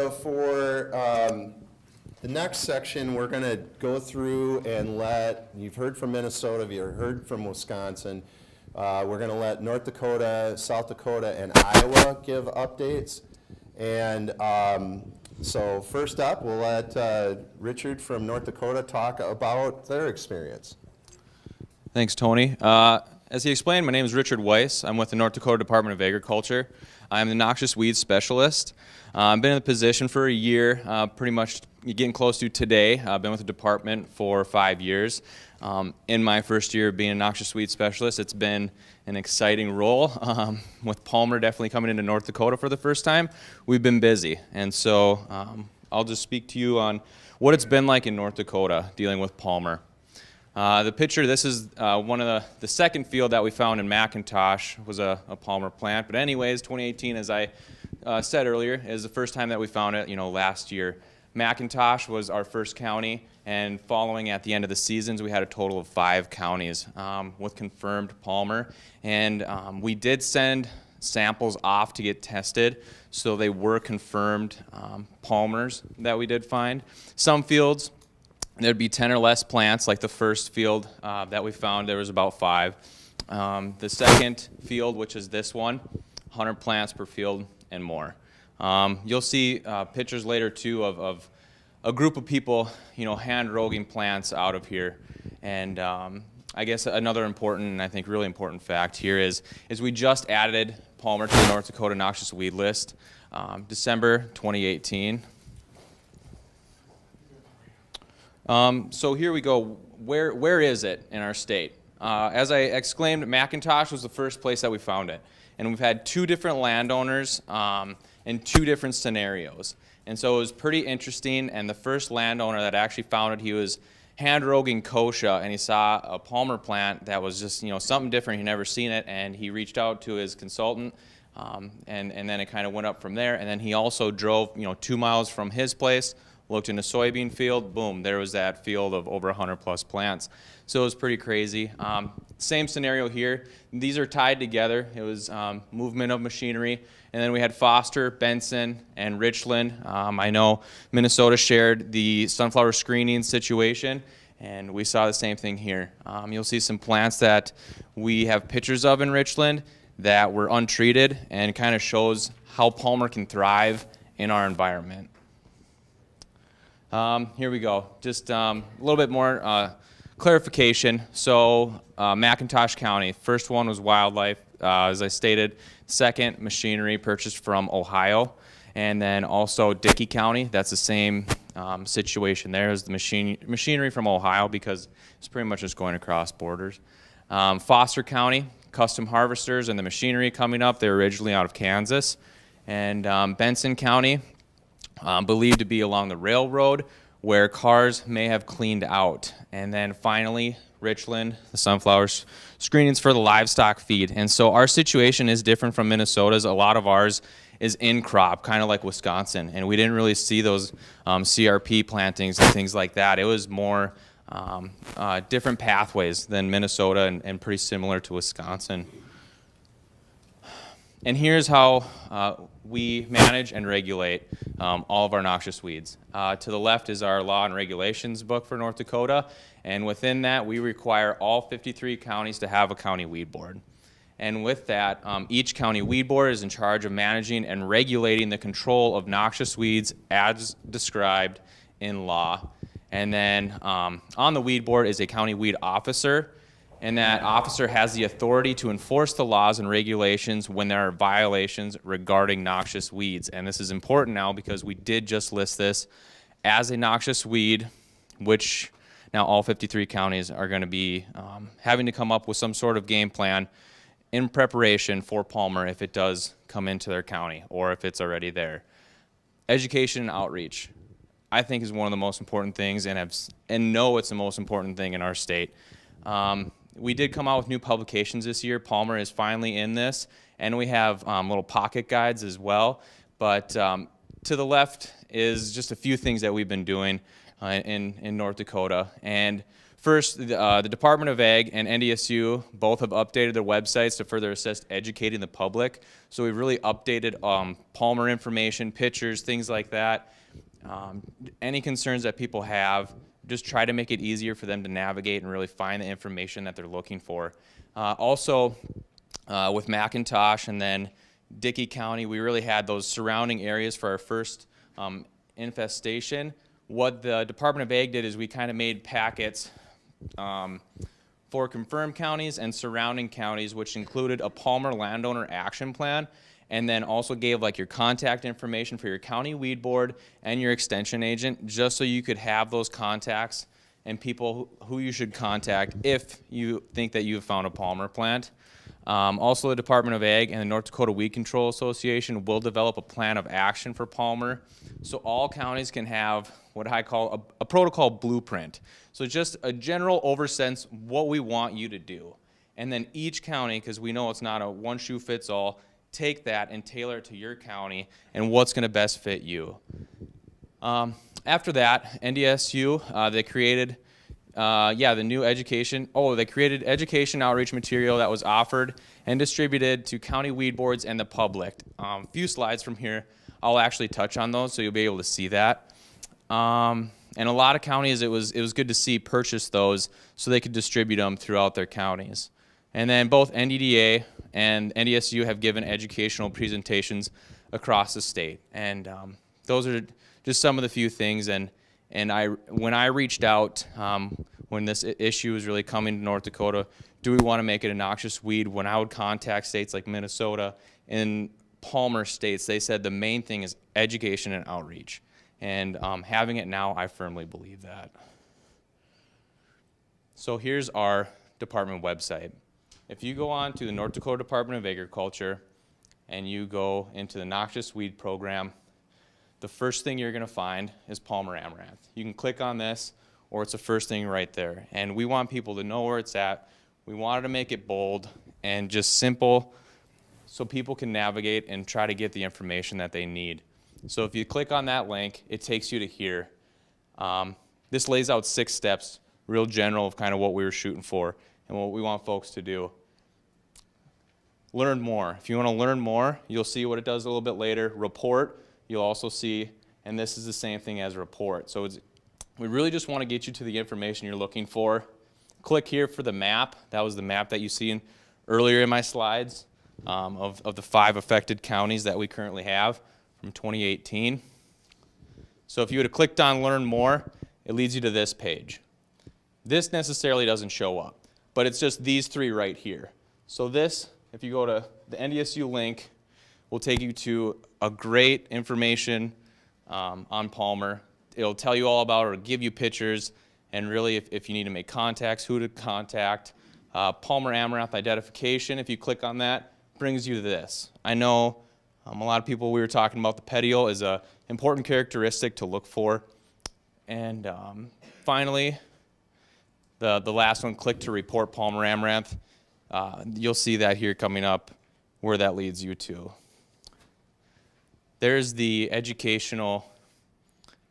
So for the next section, we're going to go through and you've heard from Minnesota, you've heard from Wisconsin. We're going to let North Dakota, South Dakota, and Iowa give updates. And so first up, we'll let Richard from North Dakota talk about their experience. Thanks, Tony. As he explained, my name is Richard Weisz. I'm with the North Dakota Department of Agriculture. I'm the noxious weeds specialist. I've been in the position for a year, pretty much getting close to today. I've been with the department for 5 years. In my first year of being a noxious weed specialist, it's been an exciting role. With Palmer definitely coming into North Dakota for the first time, we've been busy. And so I'll just speak to you on what it's been like in North Dakota dealing with Palmer. The picture, this is one of the second field that we found in McIntosh was a Palmer plant. But anyways, 2018, as I said earlier, is the first time that we found it, last year. McIntosh was our first county, and following at the end of the seasons, we had a total of 5 counties with confirmed Palmer. And we did send samples off to get tested, so they were confirmed Palmers that we did find. Some fields, there'd be 10 or less plants, like the first field that we found, there was about 5. The second field, which is this one, 100 plants per field and more. You'll see pictures later too of a group of people, hand roguing plants out of here. And I guess another important, and I think really important fact here is we just added Palmer to the North Dakota Noxious Weed List, December 2018. So here we go. Where is it in our state? As I exclaimed, McIntosh was the first place that we found it. And we've had 2 different landowners in 2 different scenarios. And so it was pretty interesting. And the first landowner that actually found it, he was hand roguing kochia, and he saw a Palmer plant that was just something different. He'd never seen it, and he reached out to his consultant, and then it kind of went up from there. And then he also drove 2 miles from his place, looked in a soybean field, boom, there was that field of over 100 plus plants. So it was pretty crazy. Same scenario here. These are tied together. It was movement of machinery. And then we had Foster, Benson, and Richland. I know Minnesota shared the sunflower screening situation, and we saw the same thing here. You'll see some plants that we have pictures of in Richland that were untreated, and kind of shows how Palmer can thrive in our environment. Here we go. Just a little bit more clarification. So McIntosh County, first one was wildlife, as I stated. Second, machinery purchased from Ohio. And then also Dickey County, that's the same situation there as the machinery from Ohio, because it's pretty much just going across borders. Foster County, custom harvesters and the machinery coming up, they're originally out of Kansas. And Benson County, believed to be along the railroad where cars may have cleaned out. And then finally, Richland, the sunflower screenings for the livestock feed. And so our situation is different from Minnesota's. A lot of ours is in crop, kind of like Wisconsin. And we didn't really see those CRP plantings and things like that. It was more different pathways than Minnesota, and pretty similar to Wisconsin. And here's how we manage and regulate all of our noxious weeds. To the left is our law and regulations book for North Dakota, and within that we require all 53 counties to have a county weed board. And with that, each county weed board is in charge of managing and regulating the control of noxious weeds as described in law. And then on the weed board is a county weed officer, and that officer has the authority to enforce the laws and regulations when there are violations regarding noxious weeds. And this is important now because we did just list this as a noxious weed, which now all 53 counties are going to be having to come up with some sort of game plan in preparation for Palmer if it does come into their county or if it's already there. Education and outreach, I think, is one of the most important things, and know it's the most important thing in our state. We did come out with new publications this year. Palmer is finally in this, and we have little pocket guides as well. But to the left is just a few things that we've been doing in North Dakota. And First, the Department of Ag and NDSU both have updated their websites to further assist educating the public. So we've really updated Palmer information, pictures, things like that. Any concerns that people have, just try to make it easier for them to navigate and really find the information that they're looking for. Also, with McIntosh and then Dickey County, we really had those surrounding areas for our first infestation. What the Department of Ag did is we kind of made packets for confirmed counties and surrounding counties, which included a Palmer landowner action plan, and then also gave like your contact information for your county weed board and your extension agent, just so you could have those contacts and people who you should contact if you think that you have found a Palmer plant. Also, the Department of Ag and the North Dakota Weed Control Association will develop a plan of action for Palmer, so all counties can have what I call a protocol blueprint. So just a general oversense what we want you to do. And then each county, because we know it's not a one shoe fits all, take that and tailor it to your county and what's going to best fit you. After that, NDSU, they created the new education. They created education outreach material that was offered and distributed to county weed boards and the public. A few slides from here, I'll actually touch on those so you'll be able to see that. And a lot of counties, it was good to see purchase those so they could distribute them throughout their counties. And then both NDDA and NDSU have given educational presentations across the state. And those are just some of the few things. And when I reached out, when this issue was really coming to North Dakota, do we want to make it a noxious weed? When I would contact states like Minnesota and Palmer states, they said the main thing is education and outreach. And having it now, I firmly believe that. So here's our department website. If you go on to the North Dakota Department of Agriculture and you go into the noxious weed program, the first thing you're going to find is Palmer Amaranth. You can click on this, or it's the first thing right there. And we want people to know where it's at. We wanted to make it bold and just simple so people can navigate and try to get the information that they need. So if you click on that link, it takes you to here. This lays out 6 steps, real general of kind of what we were shooting for and what we want folks to do. Learn more. If you want to learn more, you'll see what it does a little bit later. Report, you'll also see, and this is the same thing as report. So we really just want to get you to the information you're looking for. Click here for the map. That was the map that you see earlier in my slides of the 5 affected counties that we currently have from 2018. So if you would have clicked on Learn More, it leads you to this page. This necessarily doesn't show up, but it's just these 3 right here. So this, if you go to the NDSU Link, will take you to a great information on Palmer. It'll tell you all about it, or give you pictures, and really if you need to make contacts, who to contact. Palmer Amaranth identification, if you click on that, brings you to this. I know a lot of people, we were talking about the petiole is an important characteristic to look for. And finally, the last one, click to report Palmer Amaranth. You'll see that here coming up where that leads you to. There's the educational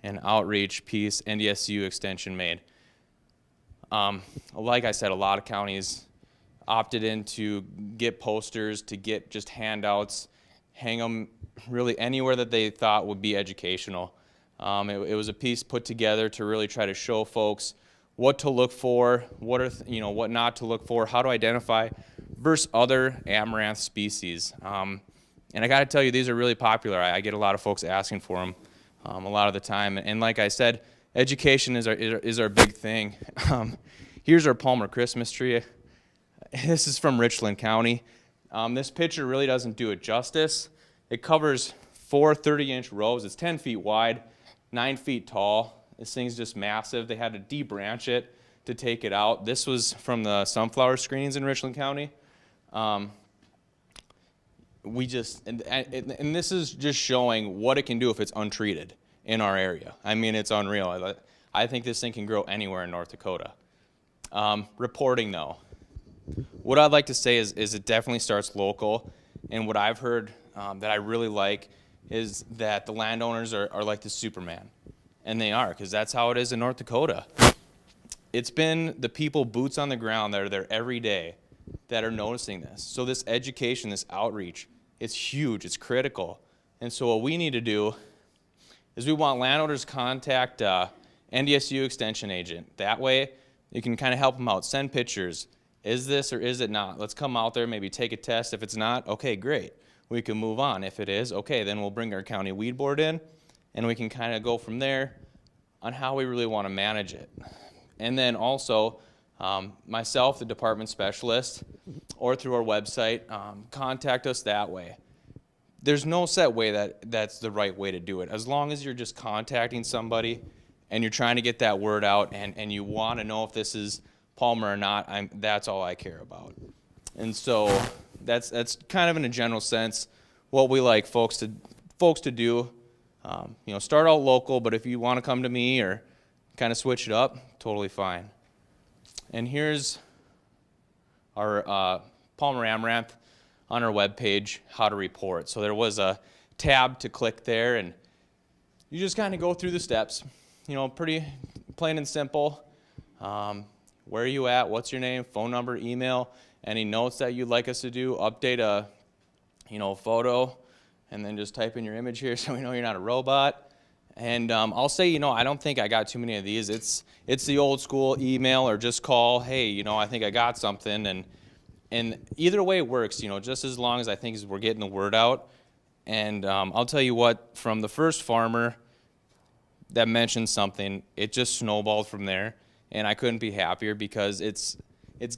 and outreach piece NDSU extension made. Like I said, a lot of counties opted in to get posters, to get just handouts, hang them really anywhere that they thought would be educational. It was a piece put together to really try to show folks what to look for, what not to look for, how to identify versus other amaranth species. And I got to tell you, these are really popular. I get a lot of folks asking for them a lot of the time. And like I said, education is our big thing. Here's our Palmer Christmas tree. This is from Richland County. This picture really doesn't do it justice. It covers 4 30-inch rows. It's 10 feet wide, 9 feet tall. This thing's just massive. They had to debranch it to take it out. This was from the sunflower screenings in Richland County. And this is just showing what it can do if it's untreated in our area. I mean, it's unreal. I think this thing can grow anywhere in North Dakota. Reporting, though. What I'd like to say is it definitely starts local, and what I've heard that I really like is that the landowners are like the Superman, and they are, because that's how it is in North Dakota. it's been the people boots on the ground that are there every day that are noticing this. So this education, this outreach, it's huge, it's critical. And so what we need to do is we want landowners to contact NDSU extension agent. That way you can kind of help them out, send pictures. Is this or is it not? Let's come out there, maybe take a test. If it's not, okay, great. We can move on. If it is, okay, then we'll bring our county weed board in and we can kind of go from there on how we really want to manage it. And then also, myself, the department specialist, or through our website, contact us that way. There's no set way that's the right way to do it. As long as you're just contacting somebody and you're trying to get that word out and you want to know if this is Palmer or not, that's all I care about. And so that's kind of in a general sense what we like folks to do. You know, start out local, but if you want to come to me or kind of switch it up, totally fine. And here's our Palmer Amaranth on our webpage, how to report. So there was a tab to click there, and you just kind of go through the steps. You know, pretty plain and simple. Where are you at? What's your name? Phone number, email, any notes that you'd like us to do, update a photo, and then just type in your image here so we know you're not a robot. And I'll say, I don't think I got too many of these. It's the old school email or just call, hey, I think I got something. And either way works, just as long as I think we're getting the word out. And I'll tell you what, from the first farmer that mentioned something, it just snowballed from there. And I couldn't be happier because it's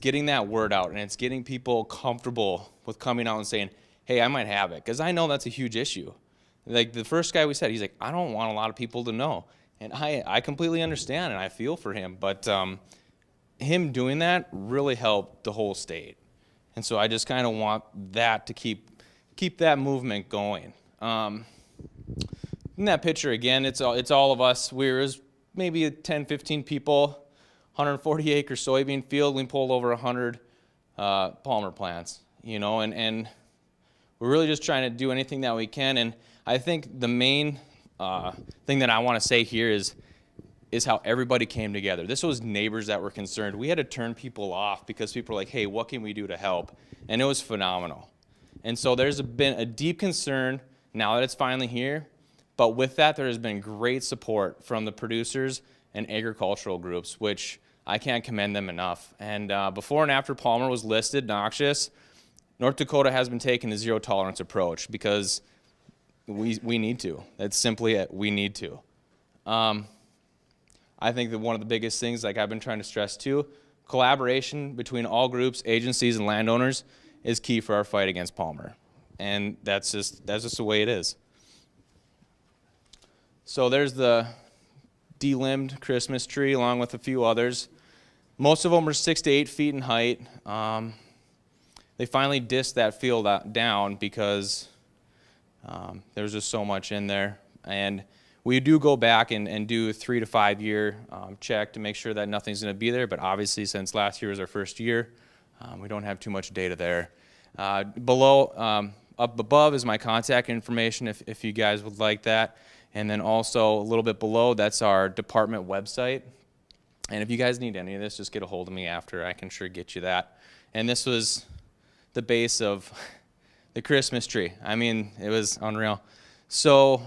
getting that word out and it's getting people comfortable with coming out and saying, hey, I might have it. Because I know that's a huge issue. Like the first guy we said, he's like, I don't want a lot of people to know. And I completely understand and I feel for him. But him doing that really helped the whole state. And so I just kind of want that to keep that movement going. In that picture again, it's all of us. There's maybe 10, 15 people, 140 acre soybean field. We pulled over 100 Palmer plants, and we're really just trying to do anything that we can. And I think the main thing that I want to say here is how everybody came together. This was neighbors that were concerned. We had to turn people off because people were like, hey, what can we do to help? And it was phenomenal. And so there's been a deep concern now that it's finally here. But with that, there has been great support from the producers and agricultural groups, which I can't commend them enough. And before and after Palmer was listed, Noxious, North Dakota has been taking a zero tolerance approach because we need to. That's simply it. We need to. I think that one of the biggest things, like I've been trying to stress too, collaboration between all groups, agencies, and landowners is key for our fight against Palmer. And that's just the way it is. So there's the delimbed Christmas tree along with a few others. Most of them are 6 to 8 feet in height. They finally dissed that field down because there was just so much in there. And we do go back and do a 3 to 5 year check to make sure that nothing's going to be there. But obviously, since last year was our first year, we don't have too much data there. Up above is my contact information if you guys would like that. And then also a little bit below, that's our department website. And if you guys need any of this, just get a hold of me after. I can sure get you that. And this was the base of the Christmas tree. I mean, it was unreal. So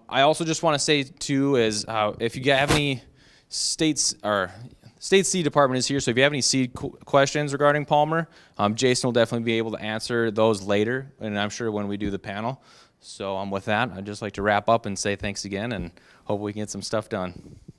I also just want to say too is if you have any state seed department is here. So if you have any seed questions regarding Palmer, Jason will definitely be able to answer those later, and I'm sure when we do the panel. So with that, I'd just like to wrap up and say thanks again, and hope we can get some stuff done.